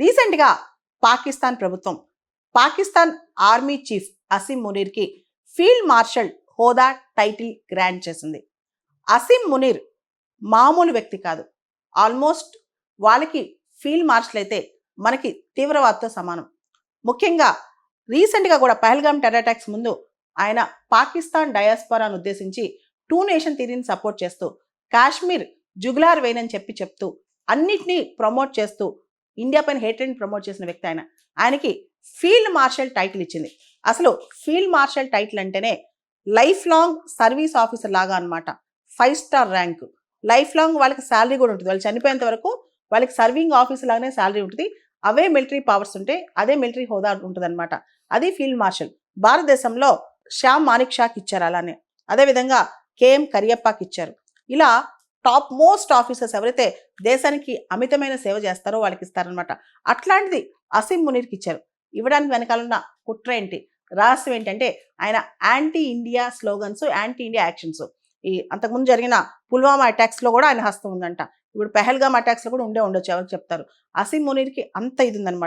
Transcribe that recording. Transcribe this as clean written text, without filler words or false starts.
రీసెంట్గా పాకిస్తాన్ ప్రభుత్వం Pakistan army chief Asim మునీర్కి ఫీల్డ్ మార్షల్ హోదా టైటిల్ గ్రాంట్ చేసింది. అసీం మునీర్ మామూలు వ్యక్తి కాదు. ఆల్మోస్ట్ వాళ్ళకి ఫీల్డ్ మార్షల్ అయితే మనకి తీవ్రవాదతో సమానం. ముఖ్యంగా రీసెంట్గా కూడా పహల్గామ్ టెర్రర్ అటాక్స్ ముందు ఆయన పాకిస్తాన్ డయాస్పోరాను ఉద్దేశించి టూ నేషన్ థియరీని సపోర్ట్ చేస్తూ కాశ్మీర్ జుగులార్ వెయిన్ అని చెప్తూ అన్నిటినీ ప్రమోట్ చేస్తూ ఇండియా పైన హేట్రెడ్ని ప్రమోట్ చేసిన వ్యక్తి ఆయన. ఆయనకి ఫీల్డ్ మార్షల్ టైటిల్ ఇచ్చింది. అసలు ఫీల్డ్ మార్షల్ టైటిల్ అంటేనే లైఫ్ లాంగ్ సర్వీస్ ఆఫీసర్ లాగా అనమాట. 5 స్టార్ ర్యాంక్, లైఫ్ లాంగ్ వాళ్ళకి శాలరీ కూడా ఉంటుంది. వాళ్ళు చనిపోయేంత వరకు వాళ్ళకి సర్వింగ్ ఆఫీసర్ లాగానే శాలరీ ఉంటుంది. అవే మిలిటరీ పవర్స్ ఉంటాయి, అదే మిలిటరీ హోదా ఉంటుంది అనమాట. అది ఫీల్డ్ మార్షల్. భారతదేశంలో శ్యామ్ మానిక్ షాకి ఇచ్చారు, అలానే అదేవిధంగా కేఎం కరియప్పకి ఇచ్చారు. ఇలా టాప్ మోస్ట్ ఆఫీసర్స్ ఎవరైతే దేశానికి అమితమైన సేవ చేస్తారో వాళ్ళకి ఇస్తారనమాట. అట్లాంటిది అసీం మునీర్కి ఇచ్చారు. ఇవ్వడానికి వెనకాలన్న కుట్ర ఏంటి, రహస్యం ఏంటంటే ఆయన anti India slogans, anti India actions. ఈ అంతకుముందు జరిగిన పుల్వామా అటాక్స్లో కూడా ఆయన హస్తం ఉందంట. ఇప్పుడు పెహల్గామ్ అటాక్స్లో కూడా ఉండొచ్చు, ఎవరికి చెప్తారు. అసీం మునీర్కి అంత ఇది ఉందనమాట.